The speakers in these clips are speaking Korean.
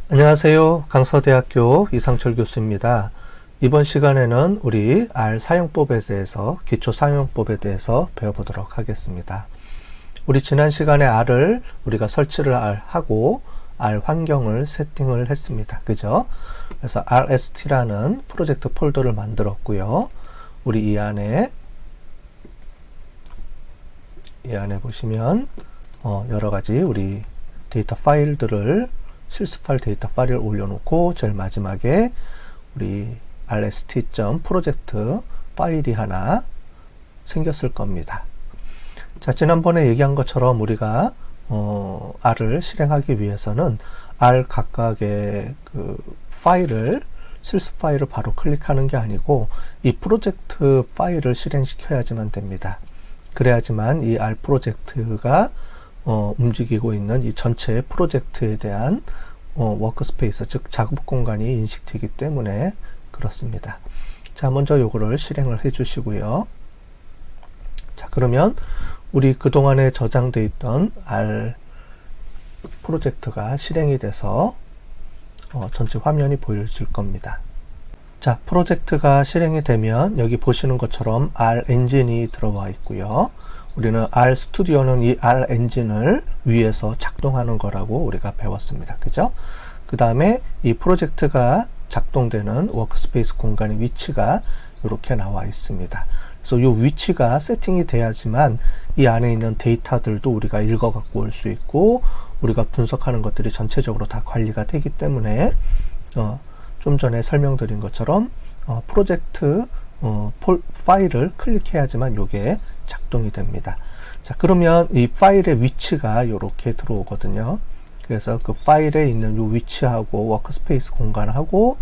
안녕하세요. 강서대학교 이상철 교수입니다. 이번 시간에는 우리 R 사용법에 대해서, 기초 사용법에 대해서 배워보도록 하겠습니다. 우리 지난 시간에 R을 우리가 설치를 하고 R 환경을 세팅을 했습니다. 그죠? 그래서 RST라는 프로젝트 폴더를 만들었고요. 우리 이 안에 보시면 여러 가지 우리 데이터 파일들을 실습 파일 데이터 파일을 올려놓고 제일 마지막에 우리 rst.project 파일이 하나 생겼을 겁니다. 자, 지난번에 얘기한 것처럼 우리가 R을 실행하기 위해서는 R 각각의 그 파일을 실습 파일을 바로 클릭하는 게 아니고 이 프로젝트 파일을 실행시켜야지만 됩니다. 그래야지만 이 R 프로젝트가 움직이고 있는 이 전체 프로젝트에 대한 워크스페이스, 즉 작업 공간이 인식되기 때문에 그렇습니다. 자, 먼저 요거를 실행을 해 주시고요. 자, 그러면 우리 그동안에 저장되어 있던 R 프로젝트가 실행이 돼서 전체 화면이 보여질 겁니다. 자, 프로젝트가 실행이 되면 여기 보시는 것처럼 R 엔진이 들어와 있고요. 우리는 R 스튜디오는 이 R 엔진을 위해서 작동하는 거라고 우리가 배웠습니다. 그죠? 그 다음에 이 프로젝트가 작동되는 워크스페이스 공간의 위치가 이렇게 나와 있습니다. 그래서 이 위치가 세팅이 돼야지만 이 안에 있는 데이터들도 우리가 읽어 갖고 올 수 있고 우리가 분석하는 것들이 전체적으로 다 관리가 되기 때문에 좀 전에 설명드린 것처럼 프로젝트 파일을 클릭해야지만 이게 작동이 됩니다. 자, 그러면 이 파일의 위치가 이렇게 들어오거든요. 그래서 그 파일에 있는 이 위치하고 워크스페이스 공간하고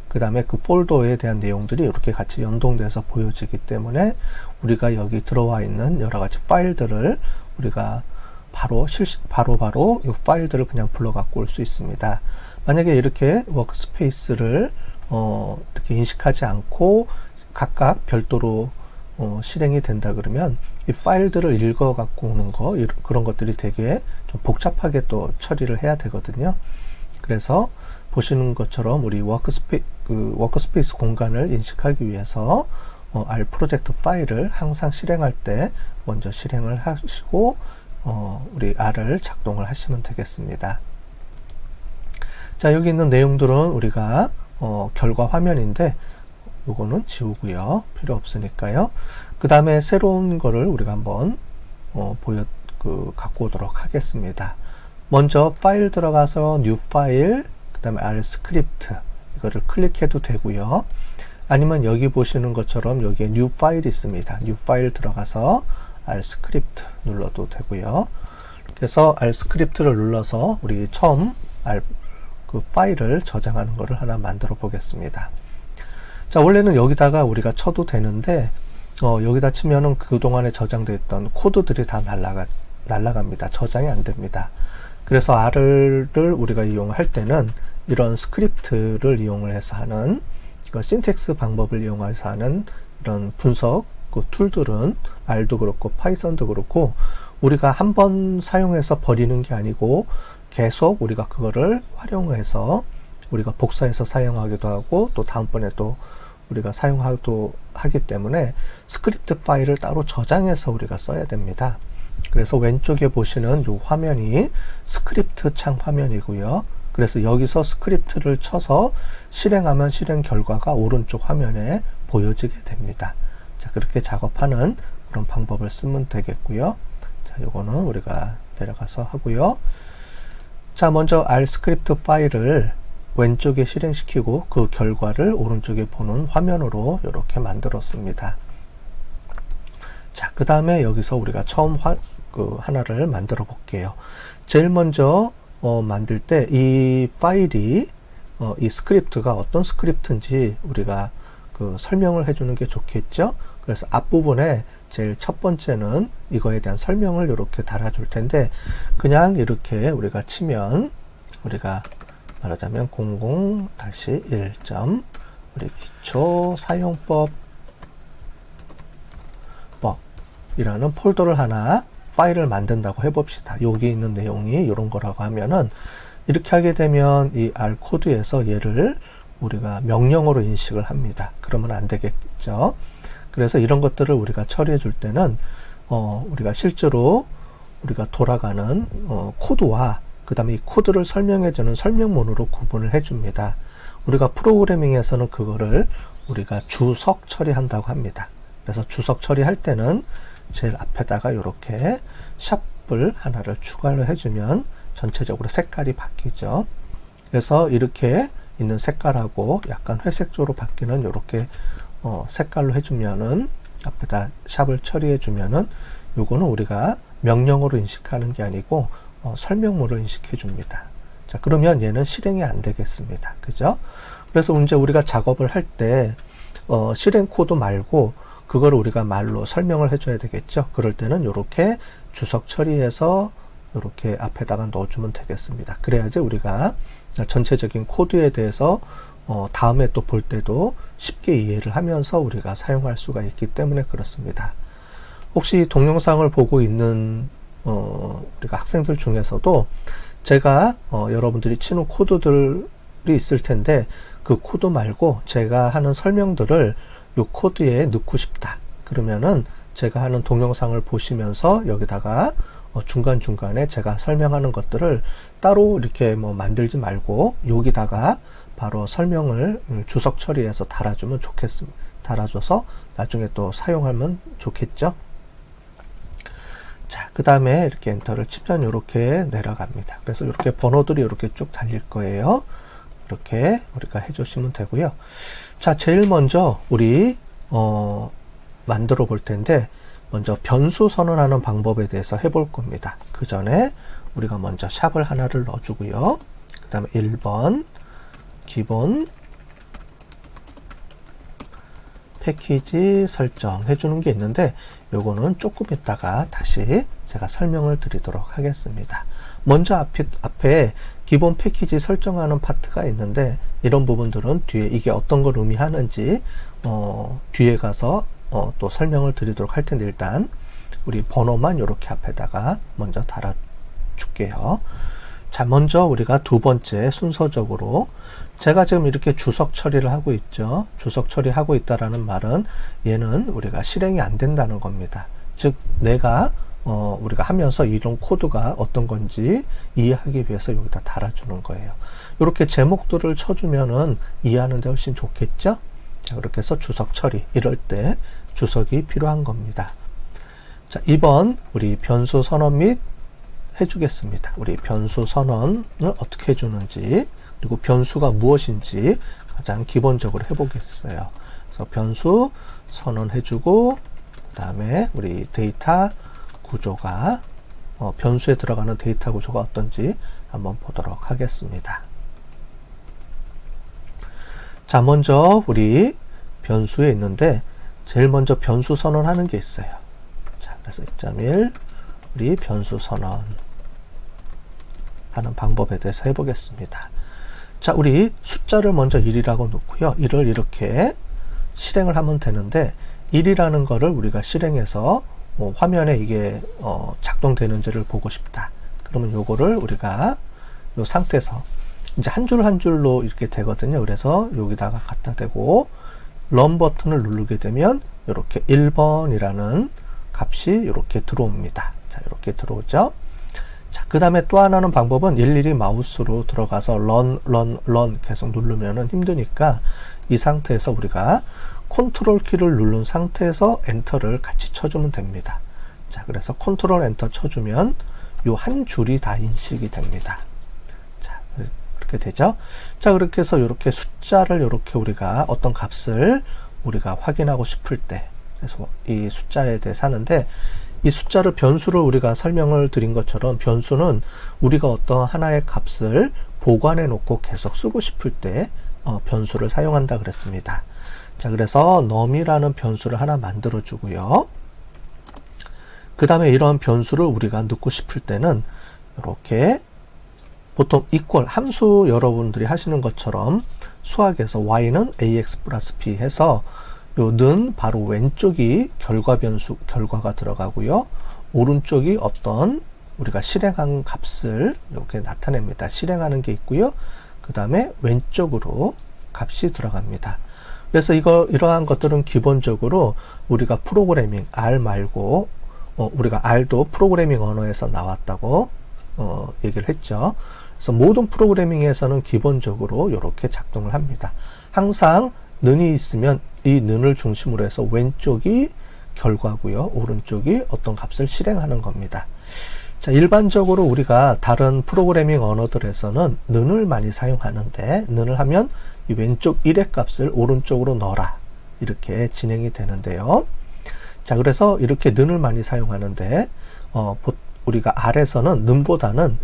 그 다음에 그 폴더에 대한 내용들이 이렇게 같이 연동돼서 보여지기 때문에 우리가 여기 들어와 있는 여러 가지 파일들을 우리가 바로 이 파일들을 그냥 불러 갖고 올 수 있습니다. 만약에 이렇게 워크스페이스를 이렇게 인식하지 않고 각각 별도로 실행이 된다 그러면 이 파일들을 읽어 갖고 오는 그런 것들이 되게 좀 복잡하게 또 처리를 해야 되거든요. 그래서 보시는 것처럼 우리 워크스페이스 공간을 인식하기 위해서 R 프로젝트 파일을 항상 실행할 때 먼저 실행을 하시고 우리 R을 작동을 하시면 되겠습니다. 자, 여기 있는 내용들은 우리가 결과 화면인데 요거는 필요 없으니까요. 그 다음에 새로운 거를 우리가 한번 갖고 오도록 하겠습니다. 먼저 파일 들어가서 뉴 파일, 그 다음에 R 스크립트 이거를 클릭해도 되고요. 아니면 여기 보시는 것처럼 여기에 뉴 파일이 있습니다. 뉴 파일 들어가서 R 스크립트 눌러도 되고요. 그래서 R 스크립트를 눌러서 우리 처음 그 파일을 저장하는 것을 하나 만들어 보겠습니다. 자, 원래는 여기다가 우리가 쳐도 되는데 여기다 치면은 그동안에 저장되어 있던 코드들이 다 날아갑니다. 저장이 안 됩니다. 그래서 R을 우리가 이용할 때는 이런 스크립트를 이용을 해서 하는 신텍스 방법을 이용해서 하는 이런 분석 그 툴들은 R도 그렇고 파이썬도 그렇고 우리가 한번 사용해서 버리는 게 아니고 계속 우리가 그거를 활용해서 우리가 복사해서 사용하기도 하고 또 다음번에 또 우리가 사용하기도 하기 때문에 스크립트 파일을 따로 저장해서 우리가 써야 됩니다. 그래서 왼쪽에 보시는 이 화면이 스크립트 창 화면이고요. 그래서 여기서 스크립트를 쳐서 실행하면 실행 결과가 오른쪽 화면에 보여지게 됩니다. 자, 그렇게 작업하는 그런 방법을 쓰면 되겠고요. 자, 요거는 우리가 내려가서 하고요. 자, 먼저 R 스크립트 파일을 왼쪽에 실행시키고 그 결과를 오른쪽에 보는 화면으로 이렇게 만들었습니다. 자, 그 다음에 여기서 우리가 처음 하나를 만들어 볼게요. 제일 먼저 만들 때 이 파일이 이 스크립트가 어떤 스크립트인지 우리가 설명을 해주는 게 좋겠죠. 그래서 앞부분에 제일 첫 번째는 이거에 대한 설명을 이렇게 달아줄 텐데 그냥 이렇게 우리가 치면 우리가 말하자면 00-1. 우리 기초 사용법 이라는 폴더를 하나 파일을 만든다고 해봅시다. 여기 있는 내용이 이런 거라고 하면은 이렇게 하게 되면 이 R 코드에서 얘를 우리가 명령어로 인식을 합니다. 그러면 안 되겠죠. 그래서 이런 것들을 우리가 처리해 줄 때는 우리가 실제로 우리가 돌아가는 코드와 그 다음에 이 코드를 설명해 주는 설명문으로 구분을 해 줍니다. 우리가 프로그래밍에서는 그거를 우리가 주석 처리한다고 합니다. 그래서 주석 처리할 때는 제일 앞에다가 이렇게 샵을 하나를 추가를 해주면 전체적으로 색깔이 바뀌죠. 그래서 이렇게 있는 색깔하고 약간 회색조로 바뀌는 이렇게 색깔로 해주면은 앞에다 샵을 처리해 주면은 요거는 우리가 명령어로 인식하는 게 아니고 설명문으로 인식해 줍니다. 자, 그러면 얘는 실행이 안 되겠습니다. 그죠? 그래서 이제 우리가 작업을 할 때 실행 코드 말고 그걸 우리가 말로 설명을 해줘야 되겠죠. 그럴 때는 이렇게 주석 처리해서 이렇게 앞에다가 넣어주면 되겠습니다. 그래야지 우리가 전체적인 코드에 대해서 다음에 또 볼 때도 쉽게 이해를 하면서 우리가 사용할 수가 있기 때문에 그렇습니다. 혹시 동영상을 보고 있는 우리가 학생들 중에서도 제가 여러분들이 치는 코드들이 있을 텐데 그 코드 말고 제가 하는 설명들을 요 코드에 넣고 싶다. 그러면은 제가 하는 동영상을 보시면서 여기다가 중간중간에 제가 설명하는 것들을 따로 이렇게 뭐 만들지 말고 여기다가 바로 설명을 주석 처리해서 달아주면 좋겠습니다. 달아줘서 나중에 또 사용하면 좋겠죠. 자, 그 다음에 이렇게 엔터를 치면 이렇게 내려갑니다. 그래서 이렇게 번호들이 이렇게 쭉 달릴 거예요. 이렇게 우리가 해주시면 되고요. 자, 제일 먼저 우리 만들어 볼 텐데 먼저 변수 선언하는 방법에 대해서 해볼 겁니다. 그 전에 우리가 먼저 샵을 하나를 넣어주고요. 그 다음에 1번 기본 패키지 설정해 주는 게 있는데 요거는 조금 있다가 다시 제가 설명을 드리도록 하겠습니다. 먼저 앞에 기본 패키지 설정하는 파트가 있는데 이런 부분들은 뒤에 이게 어떤 걸 의미하는지 뒤에 가서 또 설명을 드리도록 할 텐데 일단 우리 번호만 이렇게 앞에다가 먼저 달아 줄게요. 자, 먼저 우리가 두 번째 순서적으로 제가 지금 이렇게 주석 처리를 하고 있죠. 주석 처리하고 있다라는 말은 얘는 우리가 실행이 안 된다는 겁니다. 즉 내가 우리가 하면서 이런 코드가 어떤 건지 이해하기 위해서 여기다 달아주는 거예요. 이렇게 제목들을 쳐주면은 이해하는 데 훨씬 좋겠죠? 자, 그렇게 해서 주석 처리 이럴 때 주석이 필요한 겁니다. 자, 2번 우리 변수 선언 및 해주겠습니다. 우리 변수 선언을 어떻게 해주는지 그리고 변수가 무엇인지 가장 기본적으로 해보겠어요. 그래서 변수 선언해주고 그 다음에 우리 데이터 구조가 변수에 들어가는 데이터 구조가 어떤지 한번 보도록 하겠습니다. 자, 먼저 우리 변수에 있는데 제일 먼저 변수 선언하는 게 있어요. 자, 그래서 2.1 우리 변수 선언 하는 방법에 대해서 해보겠습니다. 자, 우리 숫자를 먼저 1이라고 놓고요. 1을 이렇게 실행을 하면 되는데 1이라는 거를 우리가 실행해서 화면에 이게 작동되는지를 보고 싶다. 그러면 요거를 우리가 요 상태에서 이제 한 줄 한 줄로 이렇게 되거든요. 그래서 여기다가 갖다 대고 런 버튼을 누르게 되면 이렇게 1번이라는 값이 이렇게 들어옵니다. 자, 이렇게 들어오죠. 자, 그 다음에 또 하나는 방법은 일일이 마우스로 들어가서 런 계속 누르면은 힘드니까 이 상태에서 우리가 컨트롤 키를 누른 상태에서 엔터를 같이 쳐주면 됩니다. 자, 그래서 컨트롤 엔터 쳐주면 요 한 줄이 다 인식이 됩니다. 자, 그렇게 되죠. 자, 그렇게 해서 이렇게 숫자를 이렇게 우리가 어떤 값을 우리가 확인하고 싶을 때 그래서 이 숫자에 대해서 하는데 이 숫자를 변수를 우리가 설명을 드린 것처럼 변수는 우리가 어떤 하나의 값을 보관해 놓고 계속 쓰고 싶을 때 변수를 사용한다 그랬습니다. 자, 그래서 num이라는 변수를 하나 만들어 주고요. 그 다음에 이런 변수를 우리가 넣고 싶을 때는 이렇게 보통 equal 함수 여러분들이 하시는 것처럼 수학에서 y는 ax 플러스 b 해서 요 는 바로 왼쪽이 결과가 들어가고요. 오른쪽이 어떤 우리가 실행한 값을 이렇게 나타냅니다. 실행하는 게 있고요. 그 다음에 왼쪽으로 값이 들어갑니다. 그래서 이러한 것들은 기본적으로 우리가 프로그래밍 R 말고 우리가 R도 프로그래밍 언어에서 나왔다고 얘기를 했죠. 그래서 모든 프로그래밍에서는 기본적으로 이렇게 작동을 합니다. 항상 는이 있으면 이 는을 중심으로 해서 왼쪽이 결과고요. 오른쪽이 어떤 값을 실행하는 겁니다. 자, 일반적으로 우리가 다른 프로그래밍 언어들에서는 는을 많이 사용하는데, 는을 하면 이 왼쪽 1의 값을 오른쪽으로 넣어라, 이렇게 진행이 되는데요. 자, 그래서 이렇게 는을 많이 사용하는데 우리가 R에서는 는보다는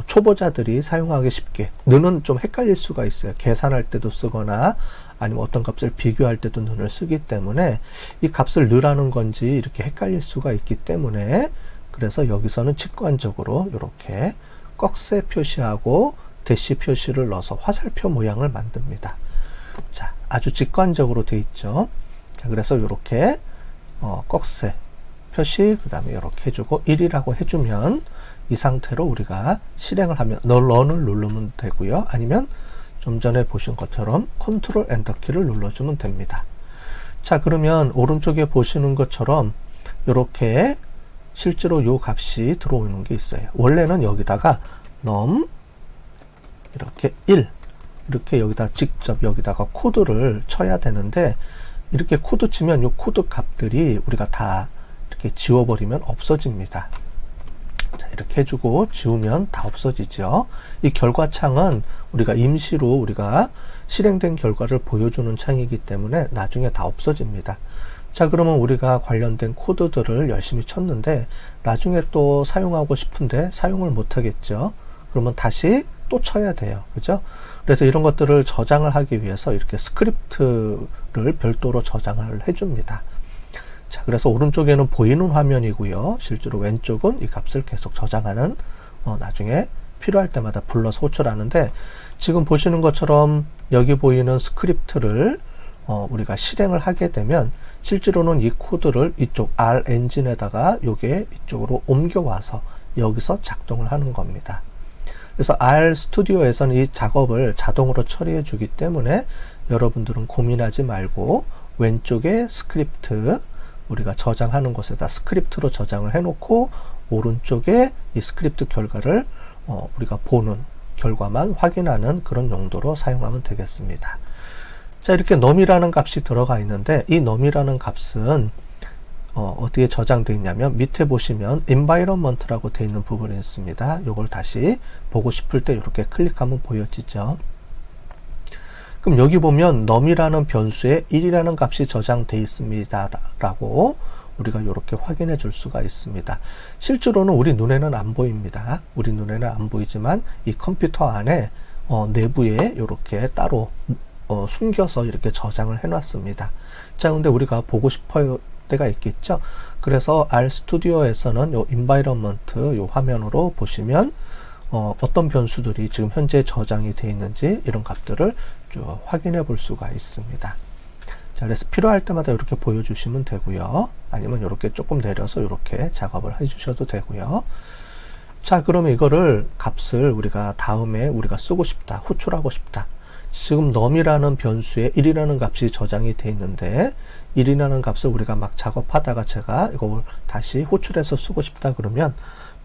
초보자들이 사용하기 쉽게, 는은 좀 헷갈릴 수가 있어요. 계산할 때도 쓰거나 아니면 어떤 값을 비교할 때도 는을 쓰기 때문에 이 값을 넣으라는 건지 이렇게 헷갈릴 수가 있기 때문에, 그래서 여기서는 직관적으로 이렇게 꺽쇠 표시하고 대시 표시를 넣어서 화살표 모양을 만듭니다. 자, 아주 직관적으로 돼 있죠. 자, 그래서 이렇게 꺽쇠 표시, 그 다음에 이렇게 해주고 1이라고 해주면 이 상태로 우리가 실행을 하면 런을 누르면 되고요. 아니면 좀 전에 보신 것처럼 컨트롤 엔터 키를 눌러주면 됩니다. 자, 그러면 오른쪽에 보시는 것처럼 이렇게 실제로 요 값이 들어오는 게 있어요. 원래는 여기다가 num 이렇게 1 이렇게 여기다 직접 여기다가 코드를 쳐야 되는데, 이렇게 코드 치면 요 코드 값들이 우리가 다 이렇게 지워버리면 없어집니다. 자, 이렇게 해주고 지우면 다 없어지죠. 이 결과창은 우리가 임시로 우리가 실행된 결과를 보여주는 창이기 때문에 나중에 다 없어집니다. 자, 그러면 우리가 관련된 코드들을 열심히 쳤는데 나중에 또 사용하고 싶은데 사용을 못 하겠죠. 그러면 다시 또 쳐야 돼요. 그죠? 그래서 이런 것들을 저장을 하기 위해서 이렇게 스크립트를 별도로 저장을 해줍니다. 자, 그래서 오른쪽에는 보이는 화면이고요. 실제로 왼쪽은 이 값을 계속 저장하는, 나중에 필요할 때마다 불러서 호출하는데, 지금 보시는 것처럼 여기 보이는 스크립트를 우리가 실행을 하게 되면 실제로는 이 코드를 이쪽 R 엔진에다가 요게 이쪽으로 옮겨와서 여기서 작동을 하는 겁니다. 그래서 R 스튜디오에서는 이 작업을 자동으로 처리해 주기 때문에 여러분들은 고민하지 말고 왼쪽에 스크립트, 우리가 저장하는 곳에다 스크립트로 저장을 해 놓고 오른쪽에 이 스크립트 결과를 우리가 보는, 결과만 확인하는 그런 용도로 사용하면 되겠습니다. 자, 이렇게 num이라는 값이 들어가 있는데, 이 num이라는 값은 어디에 저장되어 있냐면 밑에 보시면 environment라고 되어 있는 부분이 있습니다. 이걸 다시 보고 싶을 때 이렇게 클릭하면 보여지죠. 그럼 여기 보면 num이라는 변수에 1이라는 값이 저장되어 있습니다 라고 우리가 이렇게 확인해 줄 수가 있습니다. 실제로는 우리 눈에는 안 보입니다. 우리 눈에는 안 보이지만 이 컴퓨터 안에 내부에 이렇게 따로 숨겨서 이렇게 저장을 해 놨습니다. 자, 근데 우리가 보고 싶어요 때가 있겠죠. 그래서 R 스튜디오에서는 요 environment 요 화면으로 보시면 어떤 변수들이 지금 현재 저장이 되어 있는지 이런 값들을 쭉 확인해 볼 수가 있습니다. 자, 그래서 필요할 때마다 이렇게 보여주시면 되고요. 아니면 이렇게 조금 내려서 이렇게 작업을 해 주셔도 되고요. 자, 그러면 이거를 값을 우리가 다음에 우리가 쓰고 싶다, 호출하고 싶다. 지금 num이라는 변수에 1이라는 값이 저장이 되어 있는데 1이라는 값을 우리가 막 작업하다가 제가 이걸 다시 호출해서 쓰고 싶다 그러면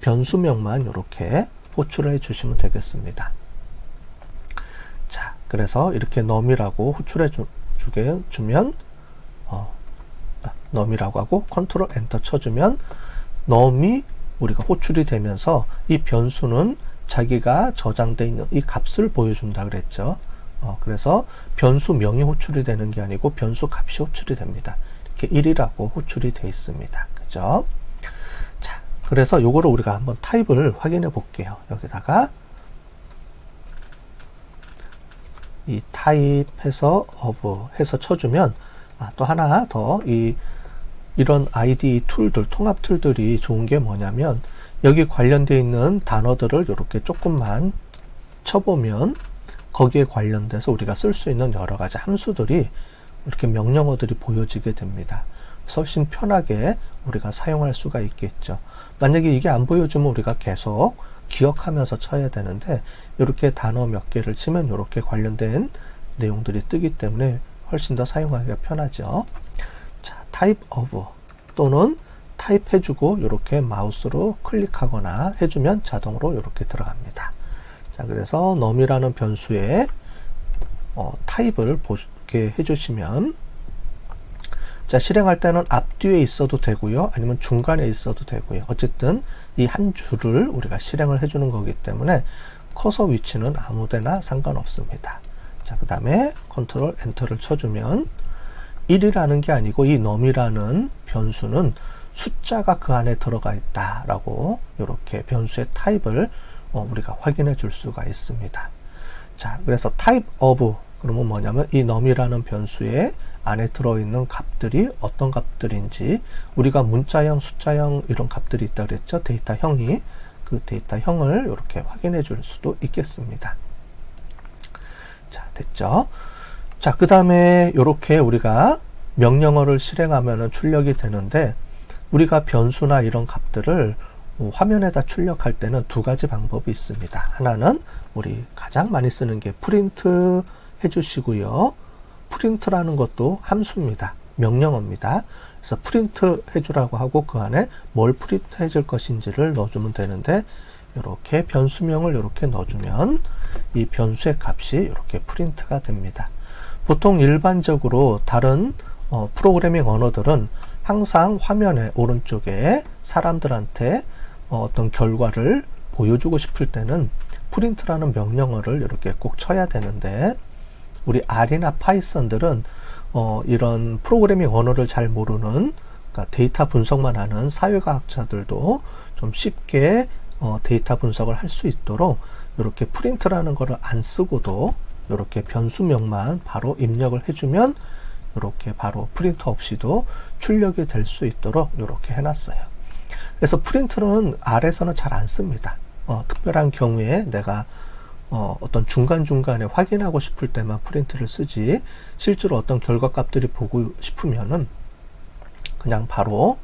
변수명만 이렇게 호출해 주시면 되겠습니다. 자, 그래서 이렇게 num이라고 호출해 주면 num이라고 하고 컨트롤 엔터 쳐주면 num이 우리가 호출이 되면서 이 변수는 자기가 저장되어 있는 이 값을 보여준다 그랬죠. 그래서 변수명이 호출이 되는 게 아니고 변수 값이 호출이 됩니다. 이렇게 1이라고 호출이 되어 있습니다. 그죠? 자, 그래서 요거를 우리가 한번 타입을 확인해 볼게요. 여기다가 이 타입 해서 of 해서 쳐주면 또 하나 더 이런 IDE 툴들, 통합 툴들이 좋은 게 뭐냐면 여기 관련되어 있는 단어들을 이렇게 조금만 쳐보면 거기에 관련돼서 우리가 쓸 수 있는 여러 가지 함수들이 이렇게 명령어들이 보여지게 됩니다. 훨씬 편하게 우리가 사용할 수가 있겠죠. 만약에 이게 안 보여주면 우리가 계속 기억하면서 쳐야 되는데, 이렇게 단어 몇 개를 치면 이렇게 관련된 내용들이 뜨기 때문에 훨씬 더 사용하기가 편하죠. 자, type of 또는 타입 해주고 이렇게 마우스로 클릭하거나 해주면 자동으로 이렇게 들어갑니다. 자, 그래서 num이라는 변수의 타입을 보게 해주시면, 자, 실행할 때는 앞뒤에 있어도 되고요, 아니면 중간에 있어도 되고요. 어쨌든 이 한 줄을 우리가 실행을 해주는 거기 때문에 커서 위치는 아무데나 상관없습니다. 자, 그 다음에 컨트롤 엔터를 쳐주면 1이라는 게 아니고 이 num이라는 변수는 숫자가 그 안에 들어가 있다라고 이렇게 변수의 타입을 우리가 확인해 줄 수가 있습니다. 자, 그래서 type of 그러면 뭐냐면 이 num이라는 변수의 안에 들어있는 값들이 어떤 값들인지, 우리가 문자형, 숫자형 이런 값들이 있다고 그랬죠. 데이터형이, 그 데이터형을 이렇게 확인해 줄 수도 있겠습니다. 자, 됐죠. 자, 그 다음에 이렇게 우리가 명령어를 실행하면 출력이 되는데, 우리가 변수나 이런 값들을 화면에다 출력할 때는 두 가지 방법이 있습니다. 하나는 우리 가장 많이 쓰는 게 프린트 해주시고요. 프린트라는 것도 함수입니다. 명령어입니다. 그래서 프린트 해주라고 하고 그 안에 뭘 프린트 해줄 것인지를 넣어주면 되는데, 이렇게 변수명을 이렇게 넣어주면 이 변수의 값이 이렇게 프린트가 됩니다. 보통 일반적으로 다른 프로그래밍 언어들은 항상 화면에 오른쪽에 사람들한테 어떤 결과를 보여주고 싶을 때는 프린트라는 명령어를 이렇게 꼭 쳐야 되는데, 우리 R이나 파이썬들은 이런 프로그래밍 언어를 잘 모르는, 그러니까 데이터 분석만 하는 사회과학자들도 좀 쉽게 데이터 분석을 할 수 있도록 이렇게 프린트라는 거를 안 쓰고도 이렇게 변수명만 바로 입력을 해주면 이렇게 바로 프린터 없이도 출력이 될 수 있도록 이렇게 해놨어요. 그래서 프린트는 R에서는 잘 안 씁니다. 특별한 경우에 내가 어떤 중간중간에 확인하고 싶을 때만 프린트를 쓰지, 실제로 어떤 결과값들이 보고 싶으면은 그냥 바로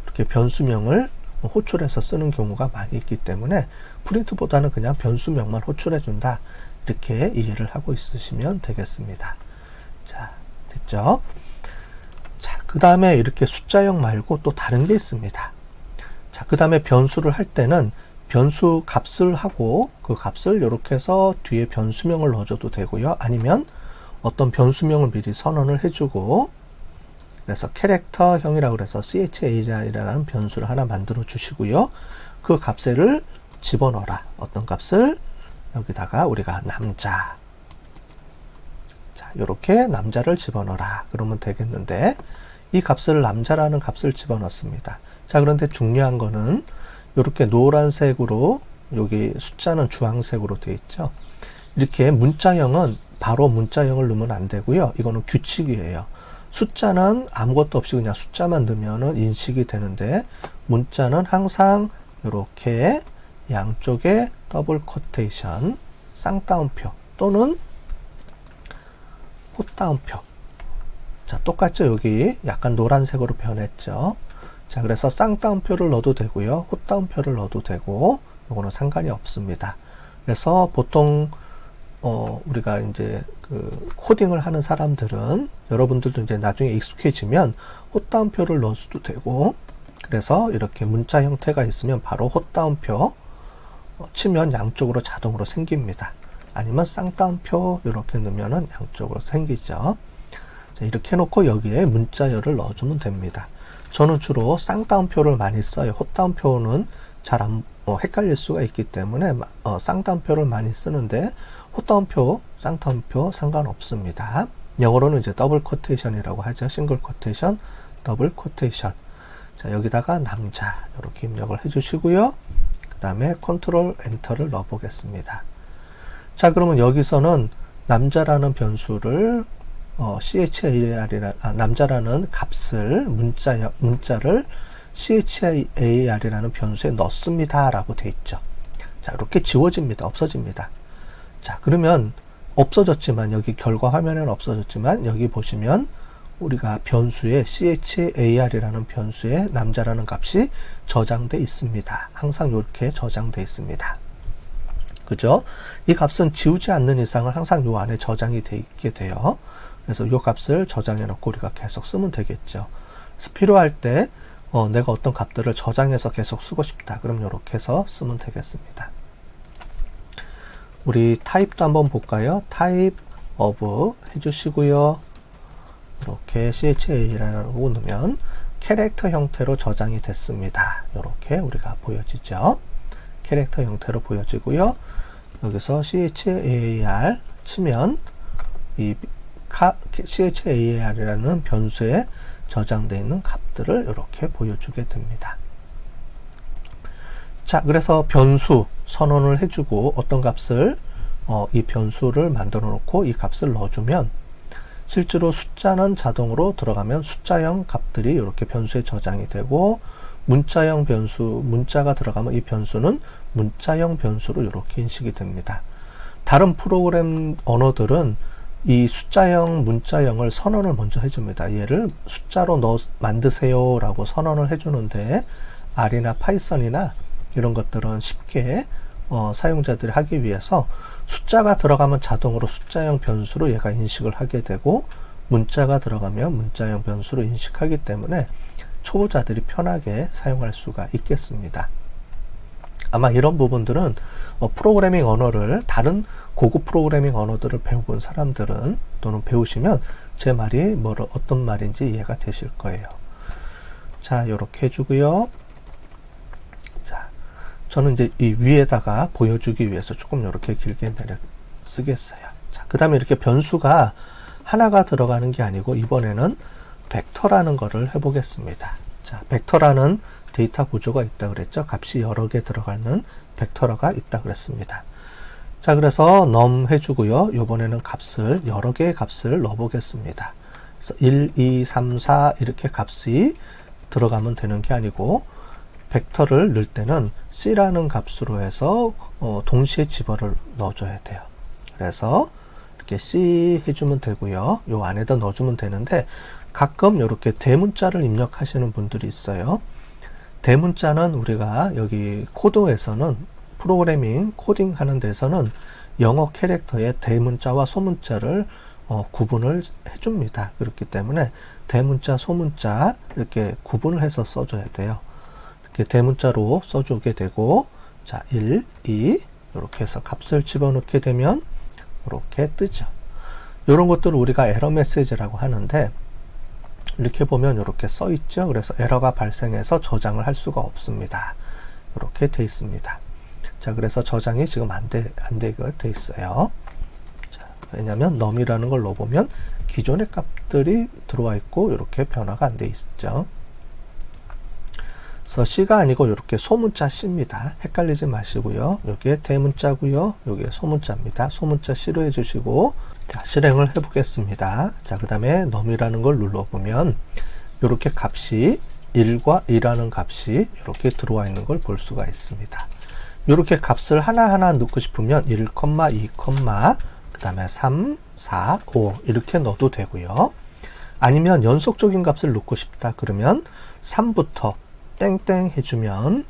이렇게 변수명을 호출해서 쓰는 경우가 많이 있기 때문에 프린트보다는 그냥 변수명만 호출해 준다, 이렇게 이해를 하고 있으시면 되겠습니다. 자, 됐죠? 자, 그 다음에 이렇게 숫자형 말고 또 다른 게 있습니다. 자, 그 다음에 변수를 할 때는 변수 값을 하고 그 값을 이렇게 해서 뒤에 변수명을 넣어줘도 되고요, 아니면 어떤 변수명을 미리 선언을 해주고, 그래서 캐릭터형이라고 해서 CHA라는 변수를 하나 만들어 주시고요, 그 값을 집어넣어라. 어떤 값을? 여기다가 우리가 남자, 자, 이렇게 남자를 집어넣어라 그러면 되겠는데, 이 값을 남자라는 값을 집어넣습니다. 자, 그런데 중요한 거는 이렇게 노란색으로, 여기 숫자는 주황색으로 되어 있죠. 이렇게 문자형은 바로 문자형을 넣으면 안 되고요, 이거는 규칙이에요. 숫자는 아무것도 없이 그냥 숫자만 넣으면 인식이 되는데, 문자는 항상 이렇게 양쪽에 더블 코테이션, 쌍따옴표 또는 헛따옴표. 자, 똑같죠? 여기 약간 노란색으로 변했죠. 자, 그래서 쌍따옴표를 넣어도 되고요, 헛따옴표를 넣어도 되고, 이거는 상관이 없습니다. 그래서 보통 우리가 이제 그 코딩을 하는 사람들은, 여러분들도 이제 나중에 익숙해지면 헛따옴표를 넣을 수도 되고, 그래서 이렇게 문자 형태가 있으면 바로 헛따옴표 치면 양쪽으로 자동으로 생깁니다. 아니면 쌍따옴표 이렇게 넣으면은 양쪽으로 생기죠. 자, 이렇게 해놓고 여기에 문자열을 넣어주면 됩니다. 저는 주로 쌍따옴표를 많이 써요. 헛따옴표는 잘 헷갈릴 수가 있기 때문에 쌍따옴표를 많이 쓰는데, 헛따옴표, 쌍따옴표 상관없습니다. 영어로는 이제 더블 코테이션이라고 하죠. 싱글 코테이션, 더블 코테이션. 자, 여기다가 남자 이렇게 입력을 해주시고요. 그 다음에 컨트롤 엔터를 넣어 보겠습니다. 자, 그러면 여기서는 남자라는 변수를 남자라는 값을 문자를 CHAR이라는 변수에 넣습니다 라고 되어 있죠. 자, 이렇게 지워집니다. 없어집니다. 자, 그러면 없어졌지만, 여기 결과 화면에는 없어졌지만, 여기 보시면 우리가 변수에 char이라는 변수에 남자라는 값이 저장돼 있습니다. 항상 이렇게 저장돼 있습니다. 그죠? 이 값은 지우지 않는 이상은 항상 요 안에 저장이 돼 있게 돼요. 그래서 요 값을 저장해 놓고 우리가 계속 쓰면 되겠죠. 그래서 필요할 때 내가 어떤 값들을 저장해서 계속 쓰고 싶다. 그럼 이렇게 해서 쓰면 되겠습니다. 우리 타입도 한번 볼까요? 타입 of 해주시고요. 이렇게 char라고 넣으면 캐릭터 형태로 저장이 됐습니다. 이렇게 우리가 보여지죠. 캐릭터 형태로 보여지고요. 여기서 char 치면 이 char이라는 변수에 저장되어 있는 값들을 이렇게 보여주게 됩니다. 자, 그래서 변수 선언을 해주고 어떤 값을 이 변수를 만들어 놓고 이 값을 넣어주면 실제로 숫자는 자동으로 들어가면 숫자형 값들이 이렇게 변수에 저장이 되고 문자형 변수, 문자가 들어가면 이 변수는 문자형 변수로 이렇게 인식이 됩니다. 다른 프로그램 언어들은 이 숫자형, 문자형을 선언을 먼저 해줍니다. 얘를 숫자로 만드세요 라고 선언을 해주는데 R이나 파이썬이나 이런 것들은 쉽게 사용자들이 하기 위해서 숫자가 들어가면 자동으로 숫자형 변수로 얘가 인식을 하게 되고 문자가 들어가면 문자형 변수로 인식하기 때문에 초보자들이 편하게 사용할 수가 있겠습니다. 아마 이런 부분들은 프로그래밍 언어를 다른 고급 프로그래밍 언어들을 배워본 사람들은 또는 배우시면 제 말이 어떤 말인지 이해가 되실 거예요. 자, 이렇게 해주고요. 자, 저는 이제 이 위에다가 보여주기 위해서 조금 이렇게 길게 내려 쓰겠어요. 자, 그 다음에 이렇게 변수가 하나가 들어가는 게 아니고 이번에는 벡터라는 거를 해보겠습니다. 자, 벡터라는 데이터 구조가 있다 그랬죠. 값이 여러 개 들어가는 벡터가 있다 그랬습니다. 자, 그래서 num 해주고요. 이번에는 값을 여러 개의 값을 넣어보겠습니다. 그래서 1, 2, 3, 4 이렇게 값이 들어가면 되는 게 아니고 벡터를 넣을 때는 c라는 값으로 해서 동시에 집어를 넣어줘야 돼요. 그래서 이렇게 c 해주면 되고요. 요 안에다 넣어주면 되는데 가끔 이렇게 대문자를 입력하시는 분들이 있어요. 대문자는 우리가 여기 코드에서는 프로그래밍 코딩 하는 데서는 영어 캐릭터의 대문자와 소문자를 구분을 해줍니다. 그렇기 때문에 대문자, 소문자 이렇게 구분을 해서 써줘야 돼요. 이렇게 대문자로 써주게 되고 자 1, 2 이렇게 해서 값을 집어넣게 되면 이렇게 뜨죠. 이런 것들을 우리가 에러 메시지라고 하는데 이렇게 보면 이렇게 써 있죠. 그래서 에러가 발생해서 저장을 할 수가 없습니다. 이렇게 돼 있습니다. 자, 그래서 저장이 지금 안 되게 돼 있어요. 자, 왜냐면 num이라는 걸 넣어보면 기존의 값들이 들어와 있고 이렇게 변화가 안 돼 있죠. 그래서 C가 아니고 이렇게 소문자 C입니다. 헷갈리지 마시고요. 여기에 대문자고요. 여기에 소문자입니다. 소문자 C로 해주시고 자, 실행을 해보겠습니다. 자, 그 다음에 num이라는 걸 눌러보면 이렇게 값이 1과 2라는 값이 이렇게 들어와 있는 걸 볼 수가 있습니다. 이렇게 값을 하나하나 넣고 싶으면 1, 2, 그 다음에 3, 4, 5 이렇게 넣어도 되고요. 아니면 연속적인 값을 넣고 싶다 그러면 3부터 땡땡 해주면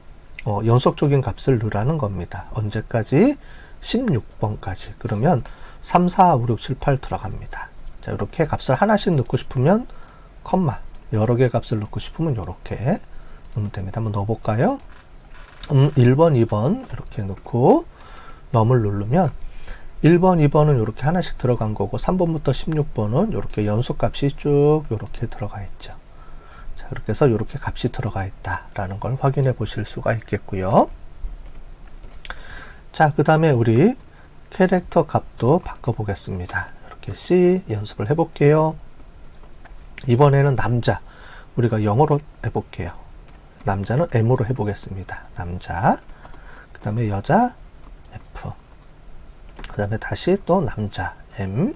연속적인 값을 넣으라는 겁니다. 언제까지? 16번까지. 그러면 3, 4, 5, 6, 7, 8 들어갑니다. 자, 이렇게 값을 하나씩 넣고 싶으면 컴마 여러 개 값을 넣고 싶으면 이렇게 넣으면 됩니다. 한번 넣어볼까요? 1번, 2번 이렇게 넣고 num을 누르면 1번, 2번은 이렇게 하나씩 들어간 거고 3번부터 16번은 이렇게 연속값이 쭉 이렇게 들어가 있죠. 자, 그렇게 해서 이렇게 값이 들어가 있다라는 걸 확인해 보실 수가 있겠고요. 자, 그 다음에 우리 캐릭터 값도 바꿔 보겠습니다. 이렇게 C 연습을 해 볼게요. 이번에는 남자 우리가 영어로 해 볼게요. 남자는 M으로 해보겠습니다. 남자, 그 다음에 여자 F, 그 다음에 다시 또 남자 M,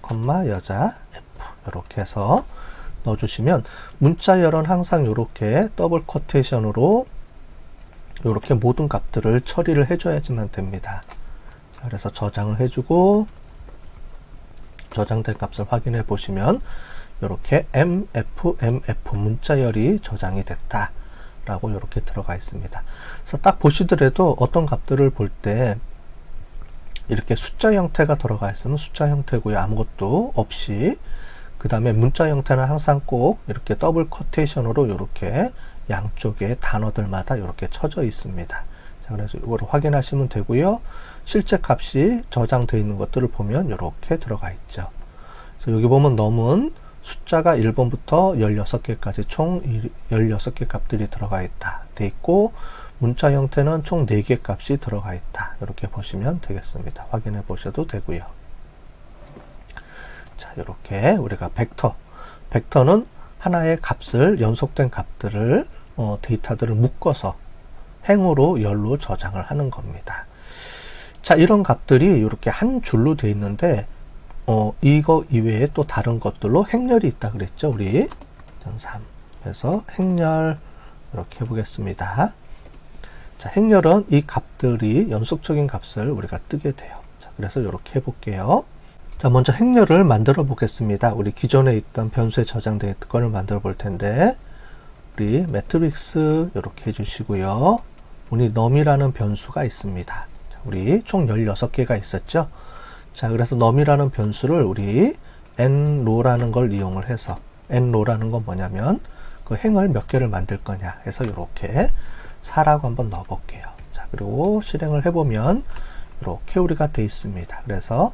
컴마 여자 F 이렇게 해서 넣어주시면 문자열은 항상 이렇게 더블 쿼테이션으로 이렇게 모든 값들을 처리를 해줘야지만 됩니다. 그래서 저장을 해주고 저장된 값을 확인해 보시면 이렇게 MF 문자열이 저장이 됐다 라고 이렇게 들어가 있습니다. 그래서 딱 보시더라도 어떤 값들을 볼 때 이렇게 숫자 형태가 들어가 있으면 숫자 형태고요. 아무것도 없이. 그 다음에 문자 형태는 항상 꼭 이렇게 더블 커테이션으로 이렇게 양쪽에 단어들마다 이렇게 쳐져 있습니다. 자, 그래서 이거를 확인하시면 되고요. 실제 값이 저장되어 있는 것들을 보면 이렇게 들어가 있죠. 그래서 여기 보면 넘은 숫자가 1번부터 16개까지 총 16개 값들이 들어가 있다 돼 있고, 문자 형태는 총 4개 값이 들어가 있다. 이렇게 보시면 되겠습니다. 확인해 보셔도 되고요. 자, 이렇게 우리가 벡터는 하나의 값을, 연속된 값들을, 데이터들을 묶어서 행으로 열로 저장을 하는 겁니다. 자, 이런 값들이 이렇게 한 줄로 되어 있는데, 이거 이외에 또 다른 것들로 행렬이 있다 그랬죠, 우리. 3. 그래서 행렬, 이렇게 해보겠습니다. 자, 행렬은 이 값들이 연속적인 값을 우리가 뜨게 돼요. 자, 그래서 이렇게 해볼게요. 자, 먼저 행렬을 만들어 보겠습니다. 우리 기존에 있던 변수에 저장되어 있던 거를 만들어 볼 텐데, 우리 매트릭스 이렇게 해주시고요. 우리 num이라는 변수가 있습니다. 자, 우리 총 16개가 있었죠. 자, 그래서 num이라는 변수를 우리 nrow라는 걸 이용을 해서, nrow라는 건 뭐냐면 그 행을 몇 개를 만들 거냐 해서 이렇게 4라고 한번 넣어 볼게요. 자, 그리고 실행을 해보면 이렇게 우리가 되어 있습니다. 그래서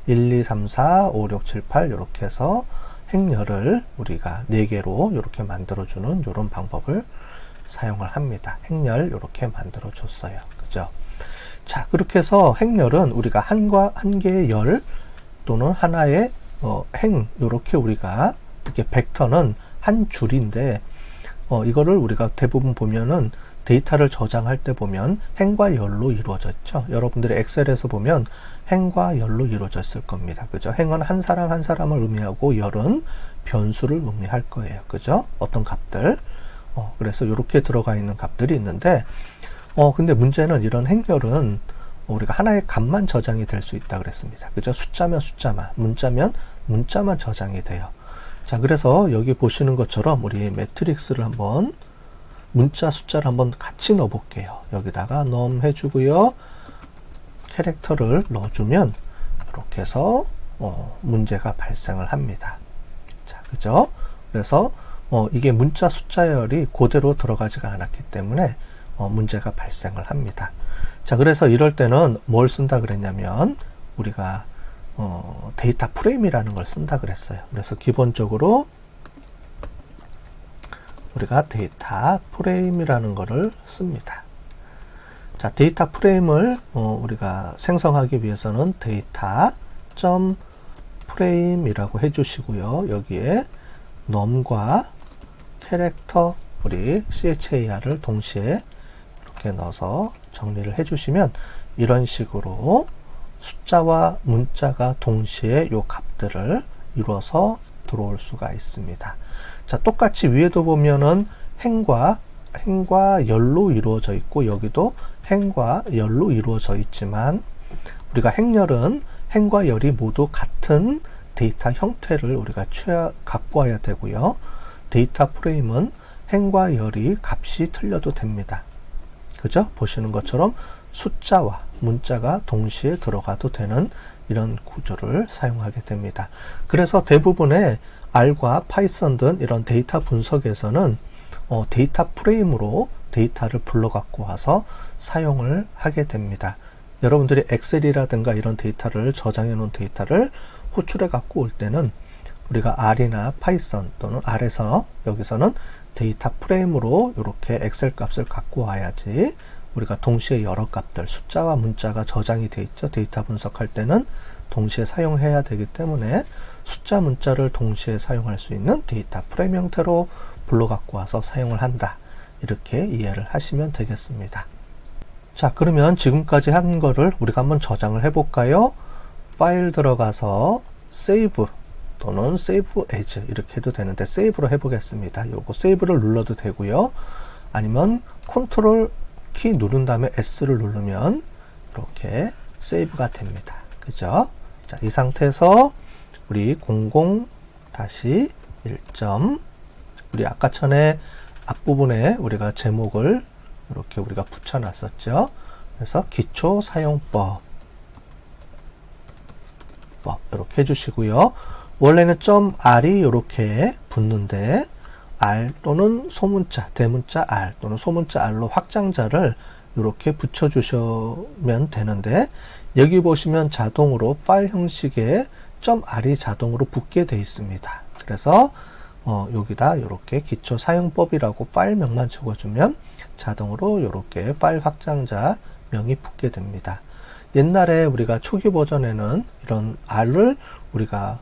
1, 2, 3, 4, 5, 6, 7, 8 이렇게 해서 행렬을 우리가 4개로 이렇게 만들어주는 이런 방법을 사용을 합니다. 행렬 이렇게 만들어 줬어요. 그죠? 자, 그렇게 해서 행렬은 우리가 한 개의 열 또는 하나의 행, 이렇게 우리가 이렇게 벡터는 한 줄인데, 이거를 우리가 대부분 보면은 데이터를 저장할 때 보면 행과 열로 이루어져 있죠. 여러분들이 엑셀에서 보면 행과 열로 이루어져 있을 겁니다. 그죠? 행은 한 사람 한 사람을 의미하고 열은 변수를 의미할 거예요. 그죠? 어떤 값들. 그래서 이렇게 들어가 있는 값들이 있는데, 근데 문제는 이런 행렬은 우리가 하나의 값만 저장이 될 수 있다 그랬습니다. 그죠? 숫자면 숫자만, 문자면 문자만 저장이 돼요. 자, 그래서 여기 보시는 것처럼 우리 매트릭스를 한번 문자 숫자를 한번 같이 넣어 볼게요. 여기다가 num 해주고요. 캐릭터를 넣어주면 이렇게 해서 문제가 발생을 합니다. 자, 그죠? 그래서 이게 문자 숫자열이 그대로 들어가지가 않았기 때문에 문제가 발생을 합니다. 자, 그래서 이럴 때는 뭘 쓴다 그랬냐면 우리가 데이터 프레임이라는 걸 쓴다 그랬어요. 그래서 기본적으로 우리가 데이터 프레임이라는 거를 씁니다. 자, 데이터 프레임을 우리가 생성하기 위해서는 데이터.프레임이라고 해주시고요. 여기에 num과 캐릭터 우리 char를 동시에 이렇게 넣어서 정리를 해주시면 이런 식으로 숫자와 문자가 동시에 요 값들을 이루어서 들어올 수가 있습니다. 자, 똑같이 위에도 보면은 행과 열로 이루어져 있고 여기도 행과 열로 이루어져 있지만 우리가 행열은 행과 열이 모두 같은 데이터 형태를 우리가 갖고 와야 되고요. 데이터 프레임은 행과 열이 값이 틀려도 됩니다. 그죠? 보시는 것처럼 숫자와 문자가 동시에 들어가도 되는 이런 구조를 사용하게 됩니다. 그래서 대부분의 R과 파이썬 등 이런 데이터 분석에서는 데이터 프레임으로 데이터를 불러 갖고 와서 사용을 하게 됩니다. 여러분들이 엑셀이라든가 이런 데이터를 저장해 놓은 데이터를 호출해 갖고 올 때는 우리가 R이나 파이썬 또는 R에서 여기서는 데이터 프레임으로 이렇게 엑셀 값을 갖고 와야지 우리가 동시에 여러 값들 숫자와 문자가 저장이 되어 있죠. 데이터 분석할 때는 동시에 사용해야 되기 때문에 숫자 문자를 동시에 사용할 수 있는 데이터 프레임 형태로 불러 갖고 와서 사용을 한다. 이렇게 이해를 하시면 되겠습니다. 자, 그러면 지금까지 한 거를 우리가 한번 저장을 해 볼까요? 파일 들어가서 세이브 또는 세이브 에즈 이렇게 해도 되는데 세이브로 해 보겠습니다. 요거 세이브를 눌러도 되고요. 아니면 컨트롤 키 누른 다음에 S를 누르면 이렇게 세이브가 됩니다. 그죠? 자, 이 상태에서 우리 00-1 1점. 우리 아까 전에 앞부분에 우리가 제목을 이렇게 우리가 붙여놨었죠. 그래서 기초 사용법 이렇게 해주시고요. 원래는 .r이 이렇게 붙는데 r 또는 소문자, 대문자 r 또는 소문자 r로 확장자를 이렇게 붙여주시면 되는데 여기 보시면 자동으로 파일 형식에 .r이 자동으로 붙게 되어 있습니다. 그래서 여기다 이렇게 기초 사용법이라고 파일명만 적어주면 자동으로 이렇게 파일 확장자 명이 붙게 됩니다. 옛날에 우리가 초기 버전에는 이런 R을 우리가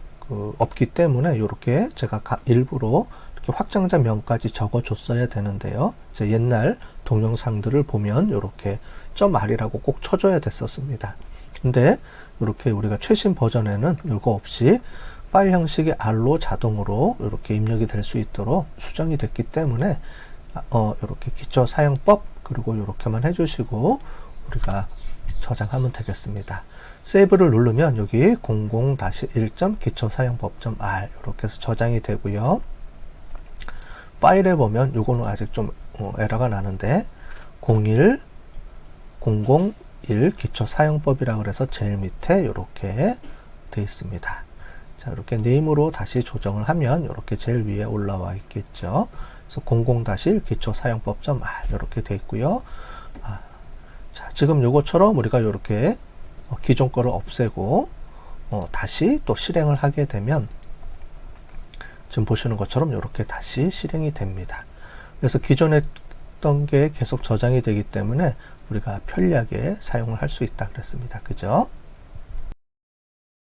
없기 때문에 이렇게 제가 일부러 이렇게 확장자 명까지 적어 줬어야 되는데요. 이제 옛날 동영상들을 보면 이렇게 .r이라고 꼭 쳐줘야 됐었습니다. 근데 이렇게 우리가 최신 버전에는 이거 없이 파일 형식의 R로 자동으로 이렇게 입력이 될 수 있도록 수정이 됐기 때문에 이렇게 기초 사용법 그리고 이렇게만 해주시고 우리가 저장하면 되겠습니다. 세이브를 누르면 여기 00-1. 기초 사용법.r 이렇게 해서 저장이 되고요. 파일에 보면 요거는 아직 좀 에러가 나는데 001 기초 사용법이라 그래서 제일 밑에 이렇게 되어 있습니다. 자, 이렇게 네임으로 다시 조정을 하면 이렇게 제일 위에 올라와 있겠죠. 그래서 00-1 기초 사용법.r 이렇게 되어 있고요. 자, 지금 요것처럼 우리가 이렇게 기존 거를 없애고 다시 또 실행을 하게 되면 지금 보시는 것처럼 이렇게 다시 실행이 됩니다. 그래서 기존에 했던 게 계속 저장이 되기 때문에 우리가 편리하게 사용을 할 수 있다 그랬습니다. 그죠?